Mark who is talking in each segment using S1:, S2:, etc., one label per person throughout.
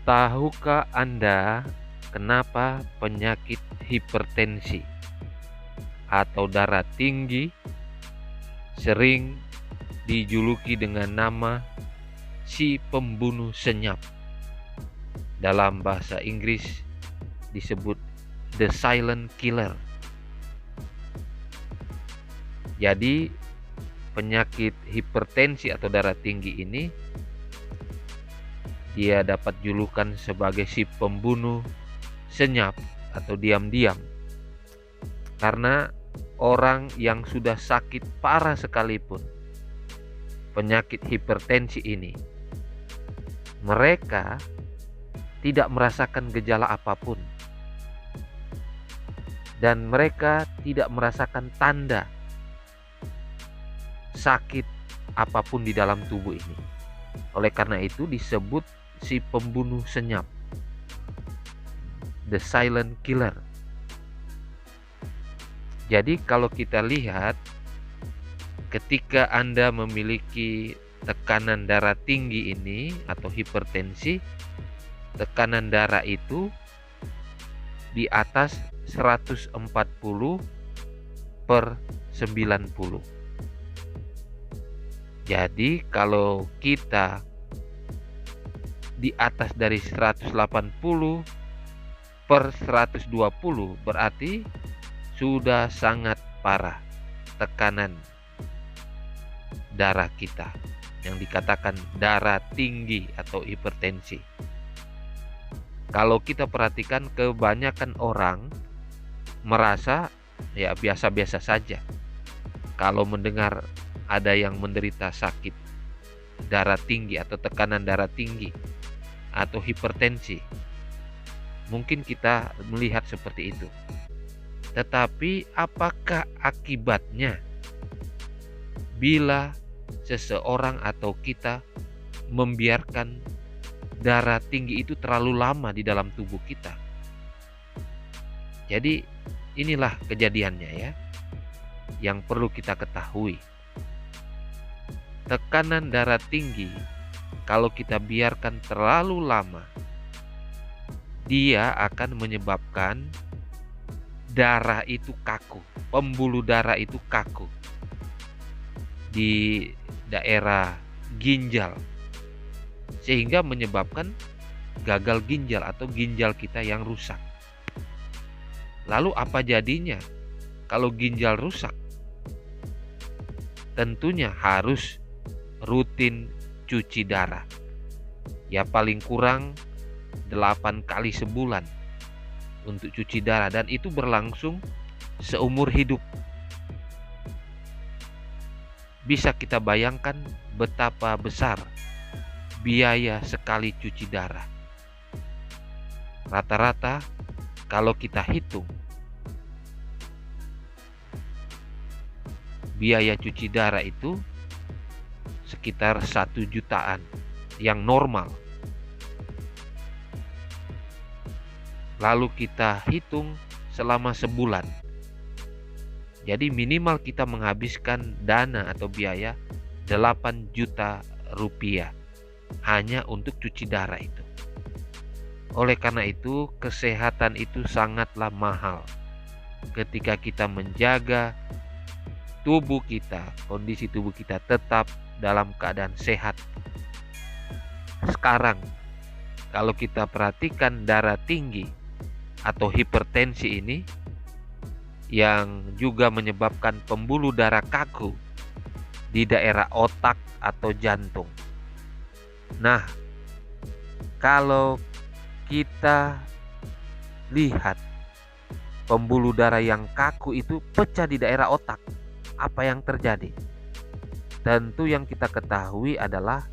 S1: Tahukah Anda kenapa penyakit hipertensi atau darah tinggi sering dijuluki dengan nama si pembunuh senyap? Dalam bahasa Inggris disebut the silent killer. Jadi penyakit hipertensi atau darah tinggi ini dia dapat julukan sebagai si pembunuh senyap atau diam-diam, karena orang yang sudah sakit parah sekalipun penyakit hipertensi ini, mereka tidak merasakan gejala apapun dan mereka tidak merasakan tanda sakit apapun di dalam tubuh ini. Oleh karena itu disebut si pembunuh senyap, the silent killer. Jadi kalau kita lihat, ketika Anda memiliki tekanan darah tinggi ini atau hipertensi, tekanan darah itu di atas 140/90. Jadi kalau kita di atas dari 180/120 berarti sudah sangat parah tekanan darah kita, yang dikatakan darah tinggi atau hipertensi. Kalau kita perhatikan, kebanyakan orang merasa ya biasa-biasa saja kalau mendengar ada yang menderita sakit darah tinggi atau tekanan darah tinggi atau hipertensi. Mungkin kita melihat seperti itu. Tetapi apakah akibatnya bila seseorang atau kita membiarkan darah tinggi itu terlalu lama di dalam tubuh kita? Jadi inilah kejadiannya ya, yang perlu kita ketahui. Tekanan darah tinggi kalau kita biarkan terlalu lama, dia akan menyebabkan darah itu kaku, pembuluh darah itu kaku di daerah ginjal, sehingga menyebabkan gagal ginjal atau ginjal kita yang rusak. Lalu apa jadinya kalau ginjal rusak? Tentunya harus rutin cuci darah. Ya paling kurang 8 kali sebulan untuk cuci darah, dan itu berlangsung seumur hidup. Bisa kita bayangkan betapa besar biaya sekali cuci darah. Rata-rata kalau kita hitung biaya cuci darah itu sekitar 1 jutaan yang normal. Lalu kita hitung selama sebulan. Jadi minimal kita menghabiskan dana atau biaya 8 juta rupiah hanya untuk cuci darah itu. Oleh karena itu, kesehatan itu sangatlah mahal. Ketika kita menjaga tubuh kita, kondisi tubuh kita tetap dalam keadaan sehat. Sekarang kalau kita perhatikan darah tinggi atau hipertensi ini yang juga menyebabkan pembuluh darah kaku di daerah otak atau jantung. Nah, kalau kita lihat pembuluh darah yang kaku itu pecah di daerah otak, apa yang terjadi? Tentu yang kita ketahui adalah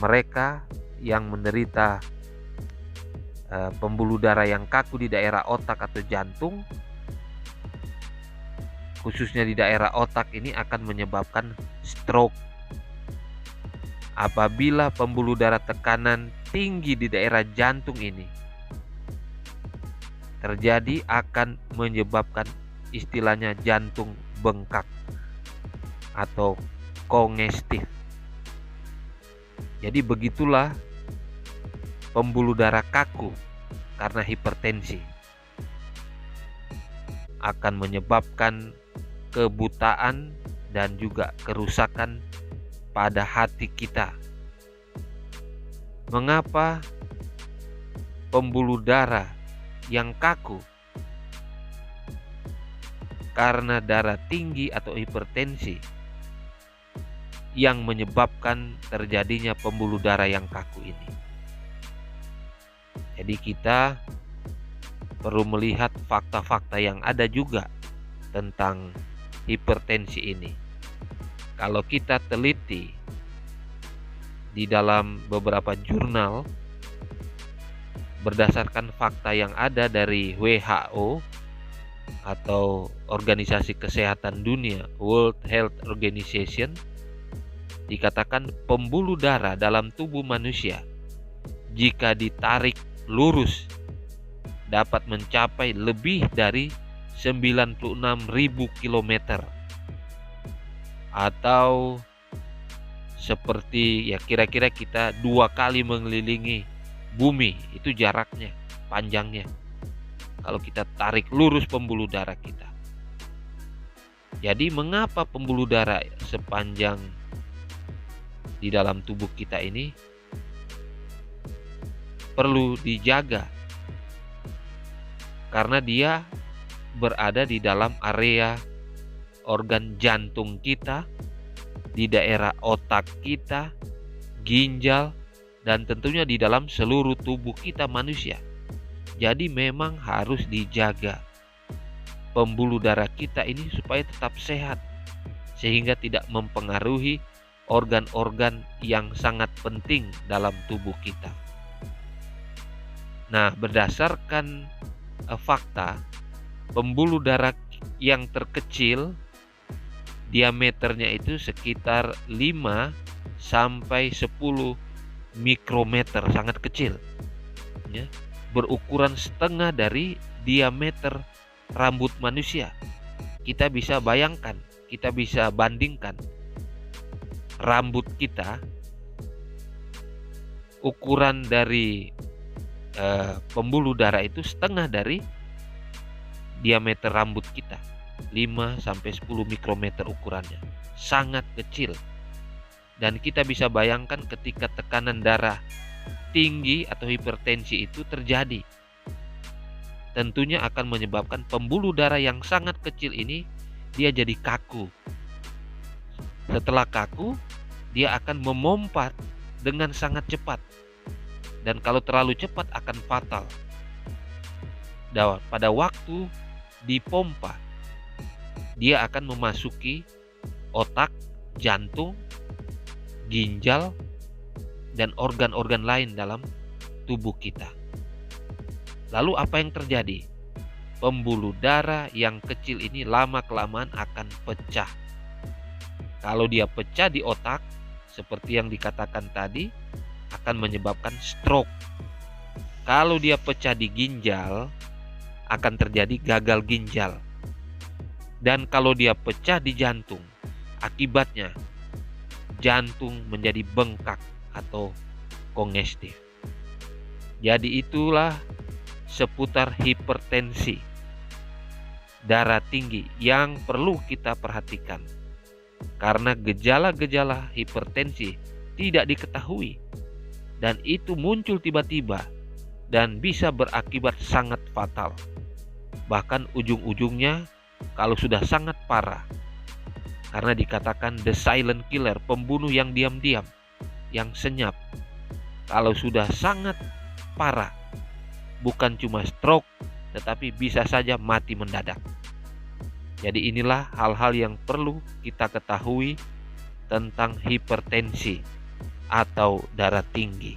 S1: mereka yang menderita pembuluh darah yang kaku di daerah otak atau jantung, khususnya di daerah otak ini akan menyebabkan stroke. Apabila pembuluh darah tekanan tinggi di daerah jantung ini terjadi, akan menyebabkan istilahnya jantung bengkak atau kongestif. Jadi begitulah pembuluh darah kaku karena hipertensi, akan menyebabkan kebutaan dan juga kerusakan pada hati kita. Mengapa pembuluh darah yang kaku? Karena darah tinggi atau hipertensi yang menyebabkan terjadinya pembuluh darah yang kaku ini. Jadi kita perlu melihat fakta-fakta yang ada juga tentang hipertensi ini. Kalau kita teliti di dalam beberapa jurnal berdasarkan fakta yang ada dari WHO atau Organisasi Kesehatan Dunia, World Health Organization, dikatakan pembuluh darah dalam tubuh manusia jika ditarik lurus dapat mencapai lebih dari 96.000 km, atau seperti ya kira-kira kita 2 kali mengelilingi bumi. Itu jaraknya, panjangnya, kalau kita tarik lurus pembuluh darah kita. Jadi mengapa pembuluh darah sepanjang di dalam tubuh kita ini perlu dijaga? Karena dia berada di dalam area organ jantung kita, di daerah otak kita, ginjal, dan tentunya di dalam seluruh tubuh kita manusia. Jadi memang harus dijaga pembuluh darah kita ini supaya tetap sehat, sehingga tidak mempengaruhi organ-organ yang sangat penting dalam tubuh kita. Nah, berdasarkan fakta, pembuluh darah yang terkecil diameternya itu sekitar 5 sampai 10 mikrometer, sangat kecil ya, berukuran setengah dari diameter rambut manusia. Kita bisa bayangkan, kita bisa bandingkan rambut kita, ukuran dari pembuluh darah itu setengah dari diameter rambut kita, 5 sampai 10 mikrometer ukurannya, sangat kecil. Dan kita bisa bayangkan ketika tekanan darah tinggi atau hipertensi itu terjadi, tentunya akan menyebabkan pembuluh darah yang sangat kecil ini dia jadi kaku. Setelah kaku, dia akan memompa dengan sangat cepat, dan kalau terlalu cepat akan fatal. Pada waktu dipompa, dia akan memasuki otak, jantung, ginjal, dan organ-organ lain dalam tubuh kita. Lalu apa yang terjadi? Pembuluh darah yang kecil ini lama-kelamaan akan pecah. Kalau dia pecah di otak, seperti yang dikatakan tadi, akan menyebabkan stroke. Kalau dia pecah di ginjal, akan terjadi gagal ginjal. Dan kalau dia pecah di jantung, akibatnya jantung menjadi bengkak atau kongestif. Jadi itulah seputar hipertensi, darah tinggi, yang perlu kita perhatikan. Karena gejala-gejala hipertensi tidak diketahui, dan itu muncul tiba-tiba dan bisa berakibat sangat fatal. Bahkan ujung-ujungnya kalau sudah sangat parah, karena dikatakan the silent killer, pembunuh yang diam-diam, yang senyap. Kalau sudah sangat parah, bukan cuma stroke, tetapi bisa saja mati mendadak. Jadi inilah hal-hal yang perlu kita ketahui tentang hipertensi atau darah tinggi.